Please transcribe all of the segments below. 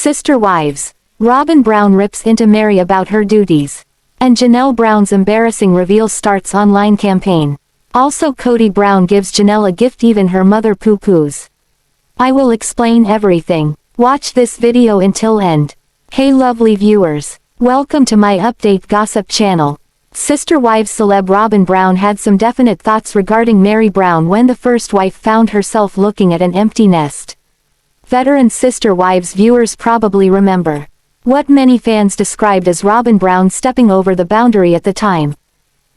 Sister wives. Robyn Brown rips into Meri about her duties. And Janelle Brown's embarrassing reveal starts online campaign. Also Kody Brown gives Janelle a gift, even her mother poo-poos. I will explain everything. Watch this video until end. Hey lovely viewers. Welcome to my update gossip channel. Sister wives celeb Robyn Brown had some definite thoughts regarding Meri Brown when the first wife found herself looking at an empty nest. Veteran sister wives viewers probably remember what many fans described as Robyn Brown stepping over the boundary at the time.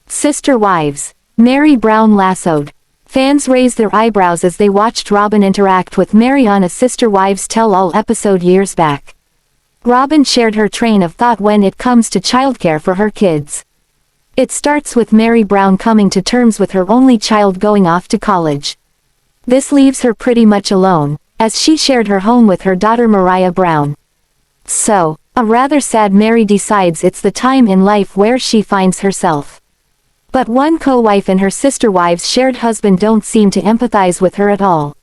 Sister wives. Meri Brown lassoed. Fans raised their eyebrows as they watched Robyn interact with Meri on a Sister Wives Tell-All episode years back. Robyn shared her train of thought when it comes to childcare for her kids. It starts with Meri Brown coming to terms with her only child going off to college. This leaves her pretty much alone, as she shared her home with her daughter Mariah Brown. So, a rather sad Meri decides it's the time in life where she finds herself. But one co-wife and her sister wives' shared husband don't seem to empathize with her at all.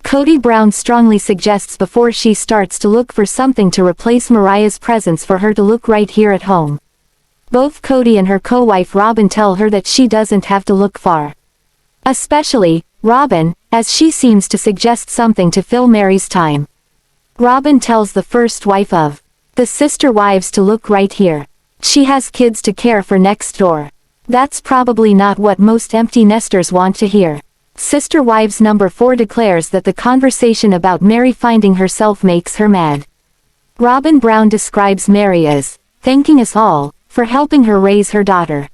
Kody Brown strongly suggests before she starts to look for something to replace Mariah's presence for her to look right here at home. Both Kody and her co-wife Robyn tell her that she doesn't have to look far. Especially, Robyn, as she seems to suggest something to fill Meri's time. Robyn tells the first wife of the sister wives to look right here. She has kids to care for next door. That's probably not what most empty nesters want to hear. Sister wives number 4 declares that the conversation about Meri finding herself makes her mad. Robyn Brown describes Meri as thanking us all for helping her raise her daughter.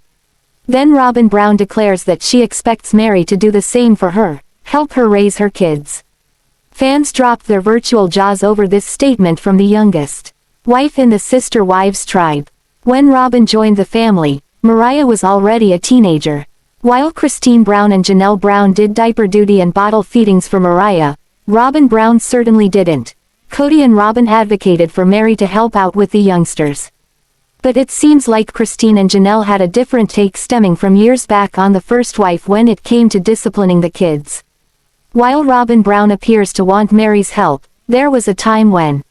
Then Robyn Brown declares that she expects Meri to do the same for her, help her raise her kids. Fans dropped their virtual jaws over this statement from the youngest wife in the Sister Wives tribe. When Robyn joined the family, Mariah was already a teenager. While Christine Brown and Janelle Brown did diaper duty and bottle feedings for Mariah, Robyn Brown certainly didn't. Kody and Robyn advocated for Meri to help out with the youngsters. But it seems like Christine and Janelle had a different take stemming from years back on the first wife when it came to disciplining the kids. While Robyn Brown appears to want Meri's help, there was a time when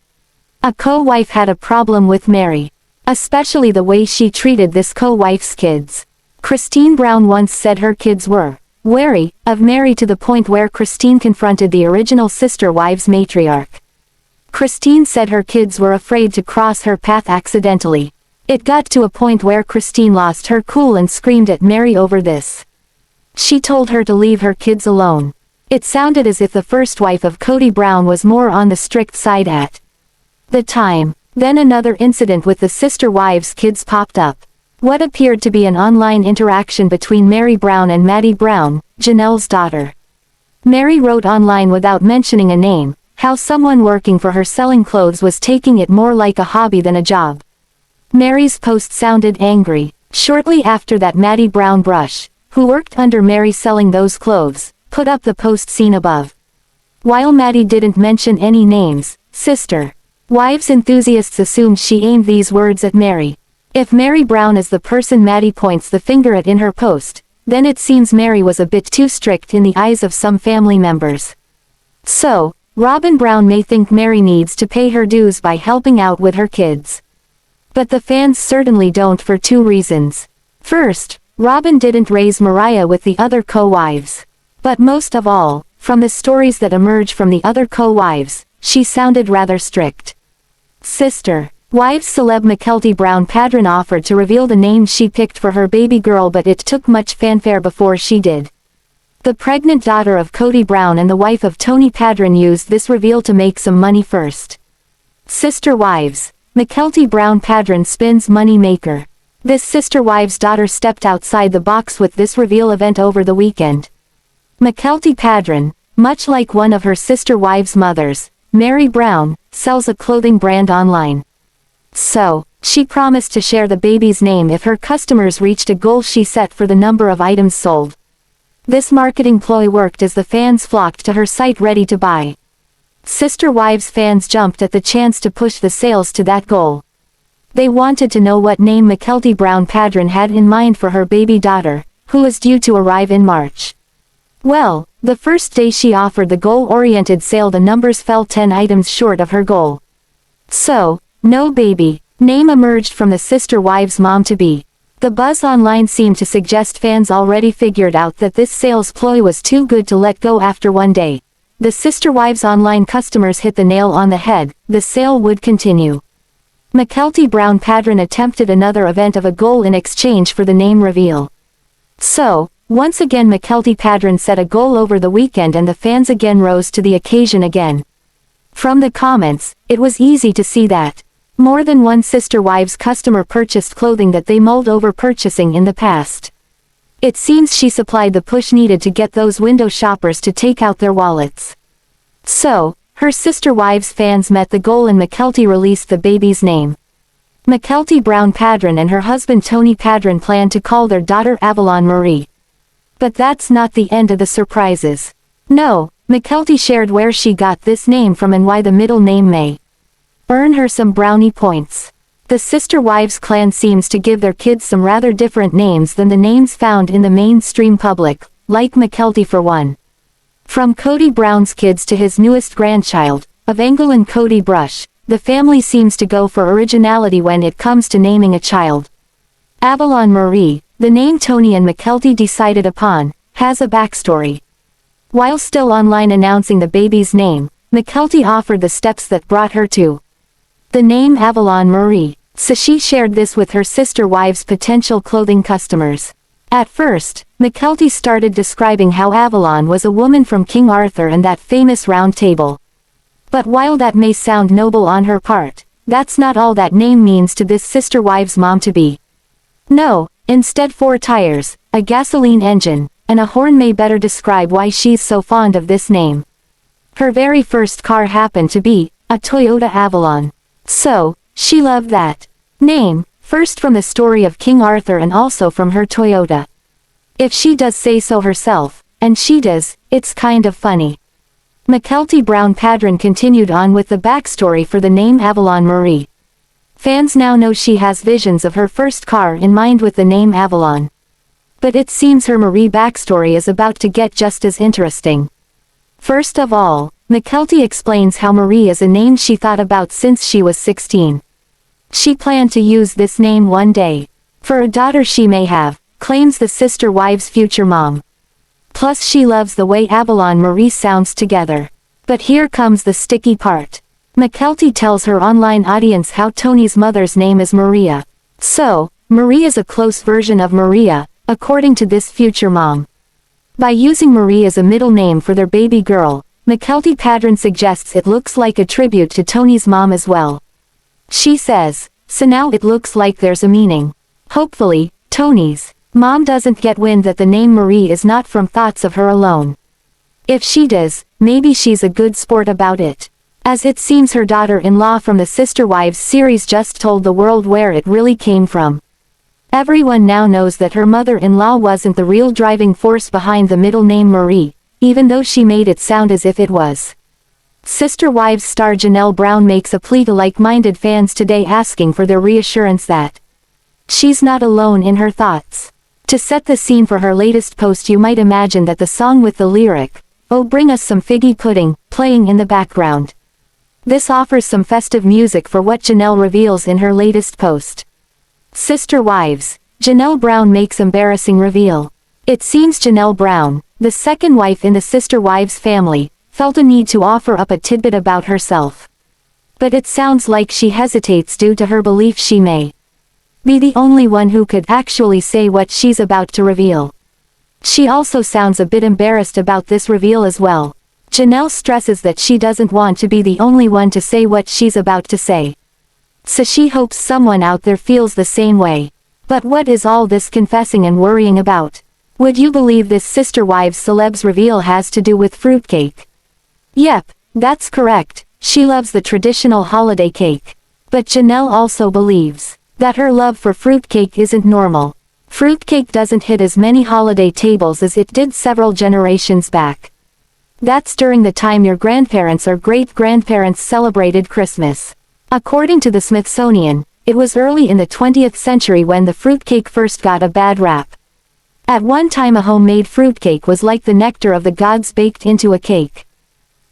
a co-wife had a problem with Meri. Especially the way she treated this co-wife's kids. Christine Brown once said her kids were wary of Meri to the point where Christine confronted the original Sister Wives matriarch. Christine said her kids were afraid to cross her path accidentally. It got to a point where Christine lost her cool and screamed at Meri over this. She told her to leave her kids alone. It sounded as if the first wife of Kody Brown was more on the strict side at the time. Then another incident with the sister wives' kids popped up. What appeared to be an online interaction between Meri Brown and Maddie Brown, Janelle's daughter. Meri wrote online without mentioning a name, how someone working for her selling clothes was taking it more like a hobby than a job. Meri's post sounded angry. Shortly after that, Maddie Brown Brush, who worked under Meri selling those clothes, put up the post seen above. While Maddie didn't mention any names, sister wives enthusiasts assumed she aimed these words at Meri. If Meri Brown is the person Maddie points the finger at in her post, then it seems Meri was a bit too strict in the eyes of some family members. So, Robyn Brown may think Meri needs to pay her dues by helping out with her kids. But the fans certainly don't, for 2 reasons. First, Robyn didn't raise Mariah with the other co-wives. But most of all, from the stories that emerge from the other co-wives, she sounded rather strict. Sister wives celeb Mykelti Brown Padron offered to reveal the name she picked for her baby girl, but it took much fanfare before she did. The pregnant daughter of Kody Brown and the wife of Tony Padron used this reveal to make some money first. Sister wives. Mykelti Brown Padron spins money maker. This sister wives' daughter stepped outside the box with this reveal event over the weekend. Mykelti Padron, much like one of her sister wives' mothers, Meri Brown, sells a clothing brand online. So, she promised to share the baby's name if her customers reached a goal she set for the number of items sold. This marketing ploy worked as the fans flocked to her site ready to buy. Sister wives fans jumped at the chance to push the sales to that goal. They wanted to know what name Mykelti Brown Padron had in mind for her baby daughter, who was due to arrive in March. Well, the first day she offered the goal-oriented sale, the numbers fell 10 items short of her goal. So, no baby name emerged from the sister wives' mom-to-be. The buzz online seemed to suggest fans already figured out that this sales ploy was too good to let go after one day. The sister wives' online customers hit the nail on the head, the sale would continue. Mykelti Brown Padron attempted another event of a goal in exchange for the name reveal. So, once again Mykelti Padron set a goal over the weekend and the fans again rose to the occasion again. From the comments, it was easy to see that more than one sister wives customer purchased clothing that they mulled over purchasing in the past. It seems she supplied the push needed to get those window shoppers to take out their wallets. So, her sister wives fans met the goal and Mykelti released the baby's name. Mykelti Brown Padron and her husband Tony Padron plan to call their daughter Avalon Meri. But that's not the end of the surprises. No, Mykelti shared where she got this name from and why the middle name may earn her some brownie points. The sister wives clan seems to give their kids some rather different names than the names found in the mainstream public, like Mykelti for one. From Kody Brown's kids to his newest grandchild, Gwendlyn Kody Brush, the family seems to go for originality when it comes to naming a child. Avalon Meri, the name Tony and Mykelti decided upon, has a backstory. While still online announcing the baby's name, Mykelti offered the steps that brought her to the name Avalon Meri, so she shared this with her sister wives' potential clothing customers. At first, Mykelti started describing how Avalon was a woman from King Arthur and that famous round table. But while that may sound noble on her part, that's not all that name means to this sister wives' mom-to-be. No, instead 4 tires, a gasoline engine, and a horn may better describe why she's so fond of this name. Her very first car happened to be a Toyota Avalon. So, she loved that name, first from the story of King Arthur and also from her Toyota. If she does say so herself, and she does, it's kind of funny. Mykelti Brown Padron continued on with the backstory for the name Avalon Meri. Fans now know she has visions of her first car in mind with the name Avalon. But it seems her Meri backstory is about to get just as interesting. First of all, Mykelti explains how Meri is a name she thought about since she was 16. She planned to use this name one day. For a daughter she may have, claims the sister wives' future mom. Plus she loves the way Avalon Meri sounds together. But here comes the sticky part. Mykelti tells her online audience how Tony's mother's name is Maria. So, Meri is a close version of Maria, according to this future mom. By using Meri as a middle name for their baby girl, Mykelti Padron suggests it looks like a tribute to Tony's mom as well. She says, so now it looks like there's a meaning. Hopefully, Tony's mom doesn't get wind that the name Meri is not from thoughts of her alone. If she does, maybe she's a good sport about it. As it seems her daughter-in-law from the Sister Wives series just told the world where it really came from. Everyone now knows that her mother-in-law wasn't the real driving force behind the middle name Meri, even though she made it sound as if it was. Sister Wives star Janelle Brown makes a plea to like-minded fans today asking for their reassurance that she's not alone in her thoughts. To set the scene for her latest post, you might imagine that the song with the lyric, "Oh bring us some figgy pudding," playing in the background. This offers some festive music for what Janelle reveals in her latest post. Sister Wives, Janelle Brown makes embarrassing reveal. It seems Janelle Brown, the second wife in the Sister Wives family, felt a need to offer up a tidbit about herself. But it sounds like she hesitates due to her belief she may be the only one who could actually say what she's about to reveal. She also sounds a bit embarrassed about this reveal as well. Janelle stresses that she doesn't want to be the only one to say what she's about to say. So she hopes someone out there feels the same way. But what is all this confessing and worrying about? Would you believe this Sister Wives celeb's reveal has to do with fruitcake? Yep, that's correct, she loves the traditional holiday cake. But Janelle also believes that her love for fruitcake isn't normal. Fruitcake doesn't hit as many holiday tables as it did several generations back. That's during the time your grandparents or great-grandparents celebrated Christmas. According to the Smithsonian, it was early in the 20th century when the fruitcake first got a bad rap. At one time a homemade fruitcake was like the nectar of the gods baked into a cake.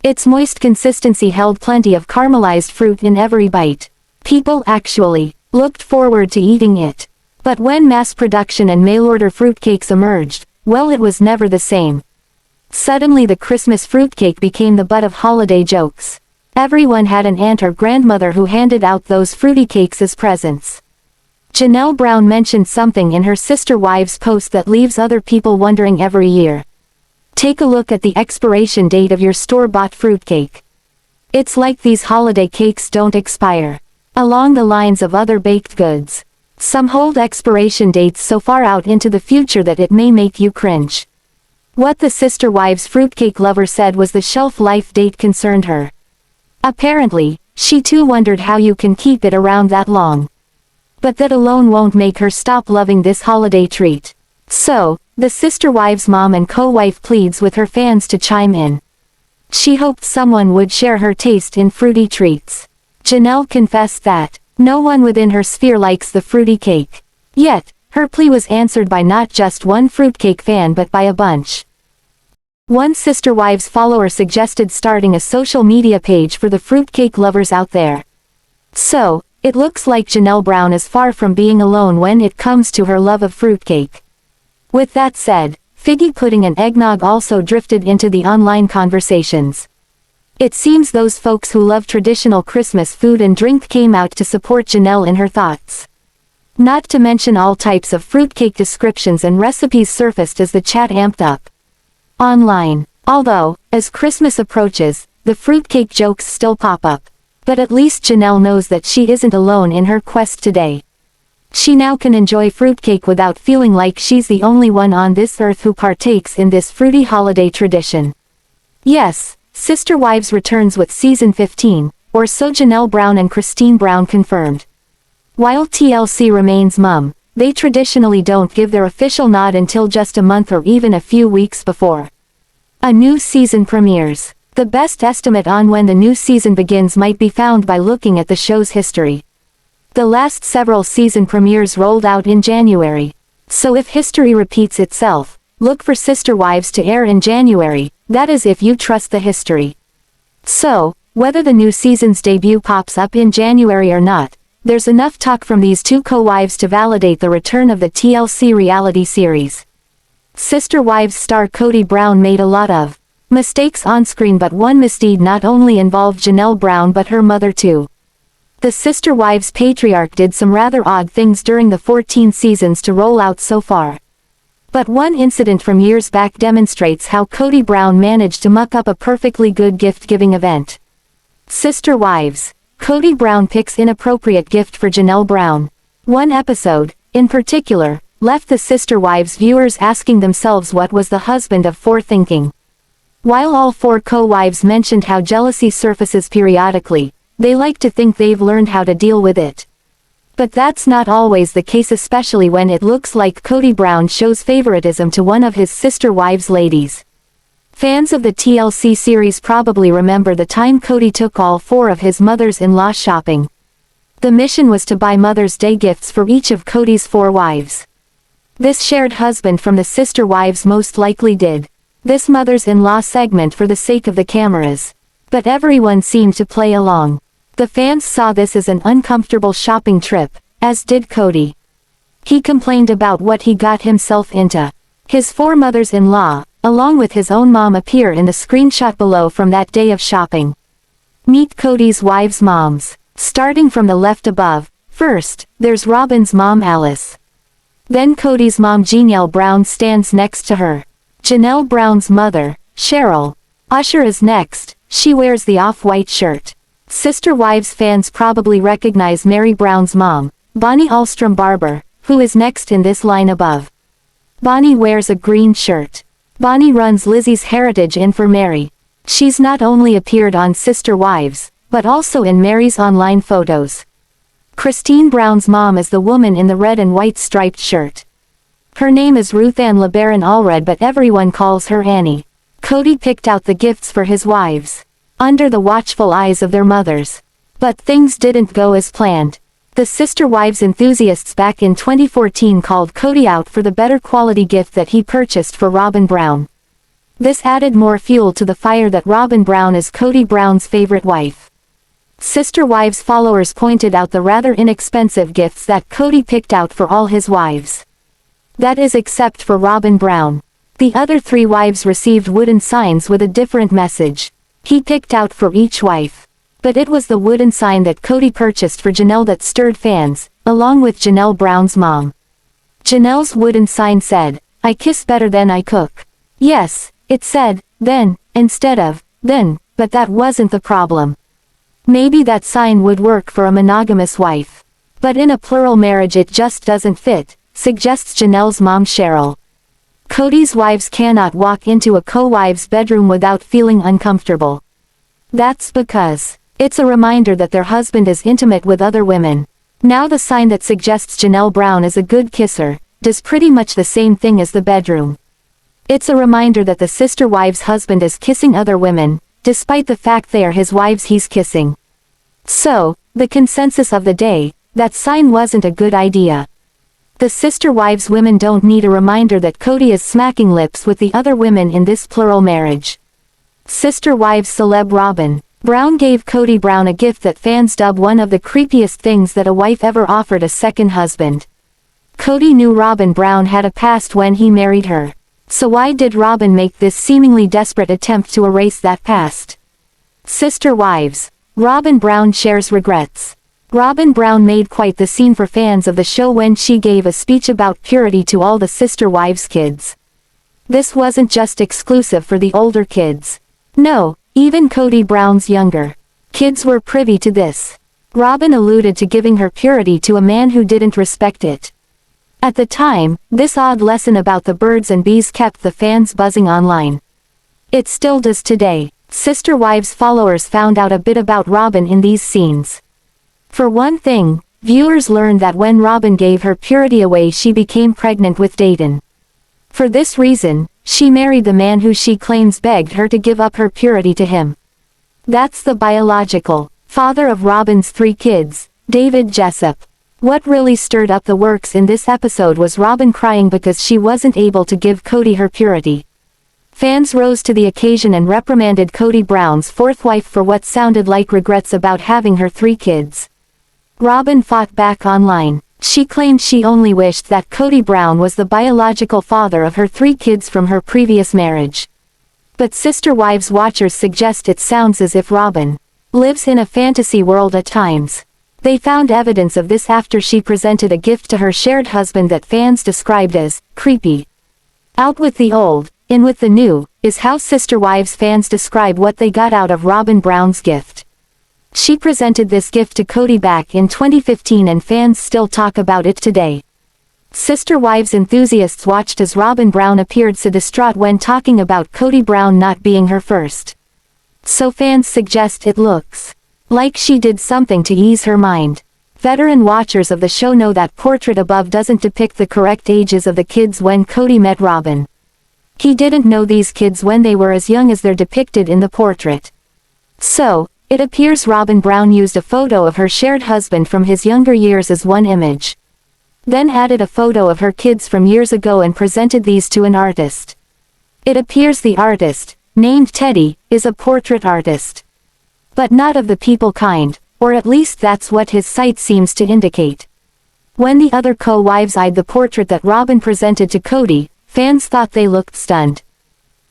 Its moist consistency held plenty of caramelized fruit in every bite. People actually looked forward to eating it. But when mass production and mail-order fruitcakes emerged, well, it was never the same. Suddenly the Christmas fruitcake became the butt of holiday jokes. Everyone had an aunt or grandmother who handed out those fruity cakes as presents. Janelle Brown mentioned something in her sister wives post that leaves other people wondering every year. Take a look at the expiration date of your store-bought fruitcake. It's like these holiday cakes don't expire. Along the lines of other baked goods. Some hold expiration dates so far out into the future that it may make you cringe. What the sister wives fruitcake lover said was the shelf life date concerned her. Apparently, she too wondered how you can keep it around that long. But that alone won't make her stop loving this holiday treat. So, the sister wives mom and co-wife pleads with her fans to chime in. She hoped someone would share her taste in fruity treats. Janelle confessed that no one within her sphere likes the fruity cake. Yet, her plea was answered by not just one fruitcake fan but by a bunch. One sister wives follower suggested starting a social media page for the fruitcake lovers out there. So, it looks like Janelle Brown is far from being alone when it comes to her love of fruitcake. With that said, figgy pudding and eggnog also drifted into the online conversations. It seems those folks who love traditional Christmas food and drink came out to support Janelle in her thoughts. Not to mention all types of fruitcake descriptions and recipes surfaced as the chat amped up online. Although, as Christmas approaches, the fruitcake jokes still pop up. But at least Janelle knows that she isn't alone in her quest today. She now can enjoy fruitcake without feeling like she's the only one on this earth who partakes in this fruity holiday tradition. Yes, Sister Wives returns with season 15, or so Janelle Brown and Christine Brown confirmed. While TLC remains mum, they traditionally don't give their official nod until just a month or even a few weeks before a new season premieres. The best estimate on when the new season begins might be found by looking at the show's history. The last several season premieres rolled out in January. So if history repeats itself, look for Sister Wives to air in January, that is if you trust the history. So, whether the new season's debut pops up in January or not, there's enough talk from these two co-wives to validate the return of the TLC reality series. Sister Wives star Kody Brown made a lot of mistakes on screen, but one misdeed not only involved Janelle Brown but her mother too. The Sister Wives patriarch did some rather odd things during the 14 seasons to roll out so far. But one incident from years back demonstrates how Kody Brown managed to muck up a perfectly good gift-giving event. Sister Wives. Kody Brown picks inappropriate gift for Janelle Brown. One episode, in particular, left the Sister Wives viewers asking themselves what was the husband of four thinking. While all four co-wives mentioned how jealousy surfaces periodically, they like to think they've learned how to deal with it. But that's not always the case, especially when it looks like Kody Brown shows favoritism to one of his sister wives' ladies. Fans of the TLC series probably remember the time Kody took all four of his mothers-in-law shopping. The mission was to buy Mother's Day gifts for each of Kody's four wives. This shared husband from the Sister Wives most likely did this mothers-in-law segment for the sake of the cameras. But everyone seemed to play along. The fans saw this as an uncomfortable shopping trip, as did Kody. He complained about what he got himself into. His four mothers-in-law, along with his own mom, appear in the screenshot below from that day of shopping. Meet Kody's wives' moms. Starting from the left above, first, there's Robyn's mom Alice. Then Kody's mom Janelle Brown stands next to her. Janelle Brown's mother, Cheryl. Usher is next, she wears the off-white shirt. Sister Wives fans probably recognize Meri Brown's mom, Bonnie Alstrom Barber, who is next in this line above. Bonnie wears a green shirt. Bonnie runs Lizzie's Heritage Inn for Meri. She's not only appeared on Sister Wives, but also in Meri's online photos. Christine Brown's mom is the woman in the red and white striped shirt. Her name is Ruth Ann LeBaron Allred, but everyone calls her Annie. Kody picked out the gifts for his wives, under the watchful eyes of their mothers. But things didn't go as planned. The Sister Wives enthusiasts back in 2014 called Kody out for the better quality gift that he purchased for Robyn Brown. This added more fuel to the fire that Robyn Brown is Kody Brown's favorite wife. Sister Wives followers pointed out the rather inexpensive gifts that Kody picked out for all his wives. That is except for Robyn Brown. The other 3 wives received wooden signs with a different message. He picked out for each wife. But it was the wooden sign that Kody purchased for Janelle that stirred fans, along with Janelle Brown's mom. Janelle's wooden sign said, "I kiss better than I cook." Yes, it said, then, instead of, then, but that wasn't the problem. Maybe that sign would work for a monogamous wife. But in a plural marriage it just doesn't fit, suggests Janelle's mom Cheryl. Kody's wives cannot walk into a co-wife's bedroom without feeling uncomfortable. That's because it's a reminder that their husband is intimate with other women. Now the sign that suggests Janelle Brown is a good kisser, does pretty much the same thing as the bedroom. It's a reminder that the sister wives' husband is kissing other women, despite the fact they are his wives he's kissing. So, the consensus of the day, that sign wasn't a good idea. The sister wives women don't need a reminder that Kody is smacking lips with the other women in this plural marriage. Sister wives celeb Robyn Brown gave Kody Brown a gift that fans dub one of the creepiest things that a wife ever offered a second husband. Kody knew Robyn Brown had a past when he married her. So why did Robyn make this seemingly desperate attempt to erase that past? Sister wives. Robyn Brown shares regrets. Robyn Brown made quite the scene for fans of the show when she gave a speech about purity to all the sister wives' kids. This wasn't just exclusive for the older kids. No, even Kody Brown's younger kids were privy to this. Robyn alluded to giving her purity to a man who didn't respect it. At the time, this odd lesson about the birds and bees kept the fans buzzing online. It still does today. Sister Wives followers found out a bit about Robyn in these scenes. For one thing, viewers learned that when Robyn gave her purity away she became pregnant with Dayton. For this reason, she married the man who she claims begged her to give up her purity to him. That's the biological father of Robyn's 3 kids, David Jessup. What really stirred up the works in this episode was Robyn crying because she wasn't able to give Kody her purity. Fans rose to the occasion and reprimanded Kody Brown's 4th wife for what sounded like regrets about having her 3 kids. Robyn fought back online. She claimed she only wished that Kody Brown was the biological father of her 3 kids from her previous marriage. But Sister Wives watchers suggest it sounds as if Robyn lives in a fantasy world at times. They found evidence of this after she presented a gift to her shared husband that fans described as creepy. Out with the old, in with the new, is how Sister Wives fans describe what they got out of Robyn Brown's gift. She presented this gift to Kody back in 2015 and fans still talk about it today. Sister Wives enthusiasts watched as Robyn Brown appeared so distraught when talking about Kody Brown not being her first. So fans suggest it looks like she did something to ease her mind. Veteran watchers of the show know that portrait above doesn't depict the correct ages of the kids when Kody met Robyn. He didn't know these kids when they were as young as they're depicted in the portrait. So, it appears Robyn Brown used a photo of her shared husband from his younger years as one image. Then added a photo of her kids from years ago and presented these to an artist. It appears the artist, named Teddy, is a portrait artist. But not of the people kind, or at least that's what his site seems to indicate. When the other co-wives eyed the portrait that Robyn presented to Kody, fans thought they looked stunned.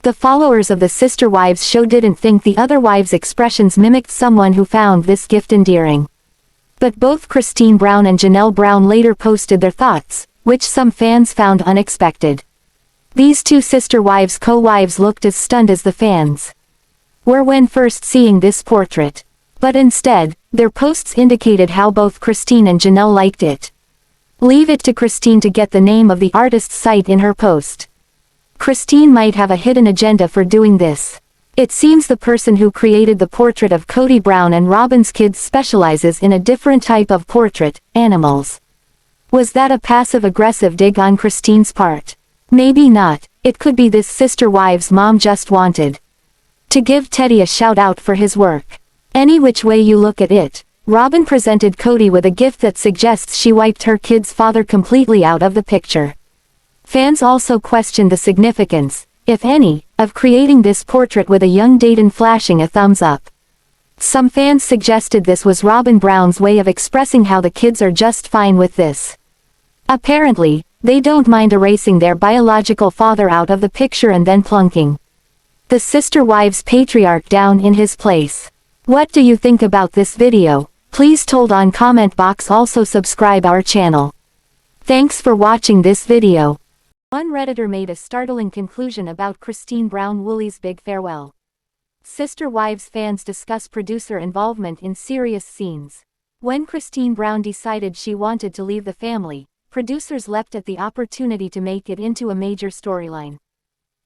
The followers of the Sister Wives show didn't think the other wives' expressions mimicked someone who found this gift endearing. But both Christine Brown and Janelle Brown later posted their thoughts, which some fans found unexpected. These 2 Sister Wives co-wives looked as stunned as the fans were when first seeing this portrait. But instead, their posts indicated how both Christine and Janelle liked it. Leave it to Christine to get the name of the artist's site in her post. Christine might have a hidden agenda for doing this. It seems the person who created the portrait of Kody Brown and Robyn's kids specializes in a different type of portrait, animals. Was that a passive-aggressive dig on Christine's part? Maybe not. It could be this Sister Wives mom just wanted to give Teddy a shout-out for his work. Any which way you look at it, Robyn presented Kody with a gift that suggests she wiped her kid's father completely out of the picture. Fans also questioned the significance, if any, of creating this portrait with a young Dayton flashing a thumbs up. Some fans suggested this was Robyn Brown's way of expressing how the kids are just fine with this. Apparently, they don't mind erasing their biological father out of the picture and then plunking the sister wives patriarch down in his place. What do you think about this video? Please told on comment box. Also subscribe our channel. Thanks for watching this video. One Redditor made a startling conclusion about Christine Brown Woolley's big farewell. Sister Wives fans discuss producer involvement in serious scenes. When Christine Brown decided she wanted to leave the family, producers leapt at the opportunity to make it into a major storyline.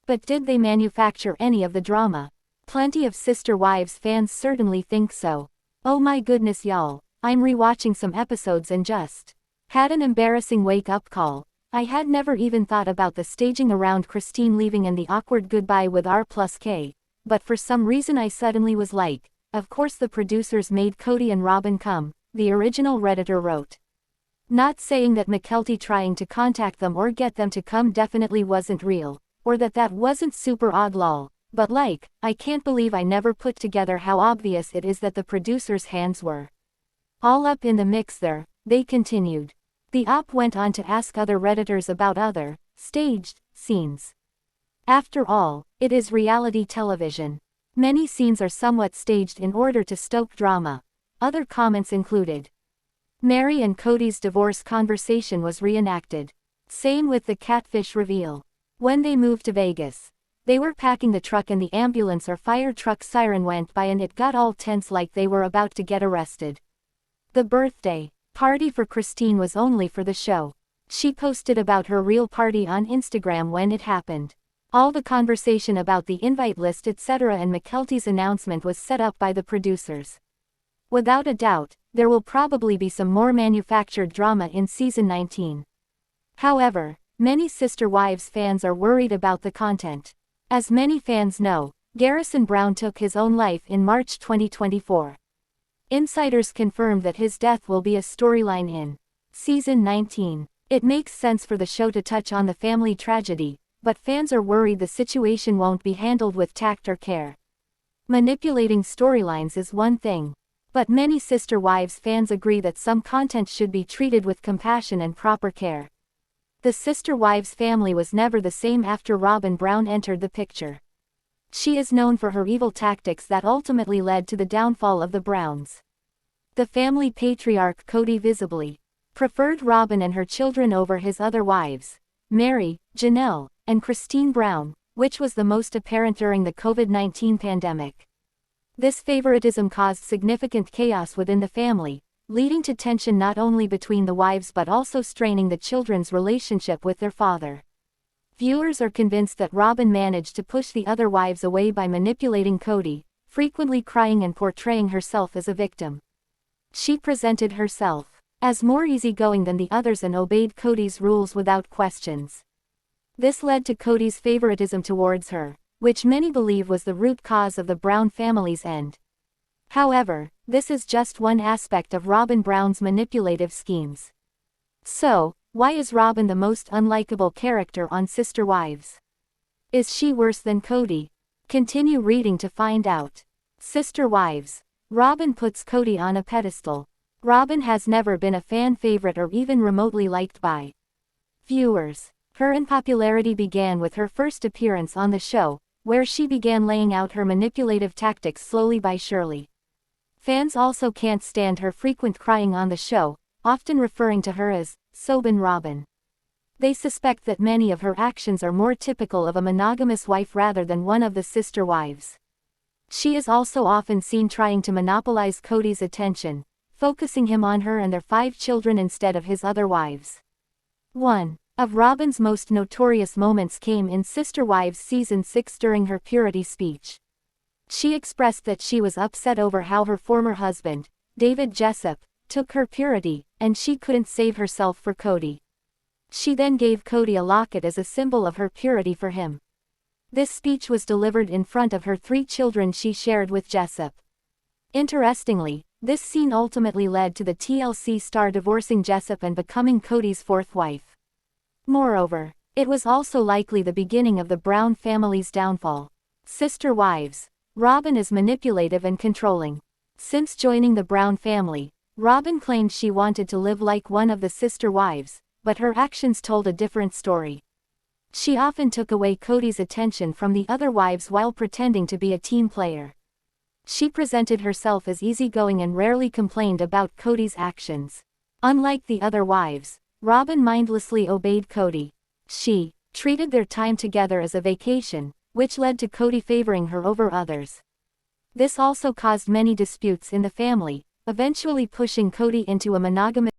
But did they manufacture any of the drama? Plenty of Sister Wives fans certainly think so. Oh my goodness y'all, I'm rewatching some episodes and just had an embarrassing wake-up call. I had never even thought about the staging around Christine leaving and the awkward goodbye with R+K, but for some reason I suddenly was like, of course the producers made Kody and Robyn come, the original Redditor wrote. Not saying that Mykelti trying to contact them or get them to come definitely wasn't real, or that wasn't super odd lol, but like, I can't believe I never put together how obvious it is that the producers' hands were all up in the mix there. They continued. The op went on to ask other Redditors about other staged scenes. After all, it is reality television. Many scenes are somewhat staged in order to stoke drama. Other comments included. Meri and Kody's divorce conversation was reenacted. Same with the catfish reveal. When they moved to Vegas, they were packing the truck and the ambulance or fire truck siren went by and it got all tense like they were about to get arrested. The birthday party for Christine was only for the show. She posted about her real party on Instagram when it happened. All the conversation about the invite list etc. and Mykelti's announcement was set up by the producers. Without a doubt, there will probably be some more manufactured drama in season 19. However, many Sister Wives fans are worried about the content. As many fans know, Garrison Brown took his own life in March 2024. Insiders confirmed that his death will be a storyline in season 19. It makes sense for the show to touch on the family tragedy, but fans are worried the situation won't be handled with tact or care. Manipulating storylines is one thing, but many Sister Wives fans agree that some content should be treated with compassion and proper care. The Sister Wives family was never the same after Robyn Brown entered the picture. She is known for her evil tactics that ultimately led to the downfall of the Browns. The family patriarch Kody visibly preferred Robyn and her children over his other wives, Meri, Janelle, and Christine Brown, which was the most apparent during the COVID-19 pandemic. This favoritism caused significant chaos within the family, leading to tension not only between the wives but also straining the children's relationship with their father. Viewers are convinced that Robyn managed to push the other wives away by manipulating Kody, frequently crying and portraying herself as a victim. She presented herself as more easygoing than the others and obeyed Kody's rules without questions. This led to Kody's favoritism towards her, which many believe was the root cause of the Brown family's end. However, this is just one aspect of Robyn Brown's manipulative schemes. So, why is Robyn the most unlikable character on Sister Wives? Is she worse than Kody? Continue reading to find out. Sister Wives. Robyn puts Kody on a pedestal. Robyn has never been a fan favorite or even remotely liked by viewers. Her unpopularity began with her first appearance on the show, where she began laying out her manipulative tactics slowly by surely. Fans also can't stand her frequent crying on the show, often referring to her as Sobbin' Robyn. They suspect that many of her actions are more typical of a monogamous wife rather than one of the Sister Wives. She is also often seen trying to monopolize Kody's attention, focusing him on her and their 5 children instead of his other wives. One of Robyn's most notorious moments came in Sister Wives season 6 during her purity speech. She expressed that she was upset over how her former husband, David Jessup, took her purity, and she couldn't save herself for Kody. She then gave Kody a locket as a symbol of her purity for him. This speech was delivered in front of her 3 children she shared with Jessup. Interestingly, this scene ultimately led to the TLC star divorcing Jessup and becoming Kody's 4th wife. Moreover, It was also likely the beginning of the Brown family's downfall. Sister wives. Robyn is manipulative and controlling. Since joining the Brown family, Robyn claimed she wanted to live like one of the sister wives, but her actions told a different story. She often took away Kody's attention from the other wives while pretending to be a team player. She presented herself as easygoing and rarely complained about Kody's actions. Unlike the other wives, Robyn mindlessly obeyed Kody. She treated their time together as a vacation, which led to Kody favoring her over others. This also caused many disputes in the family, eventually pushing Kody into a monogamous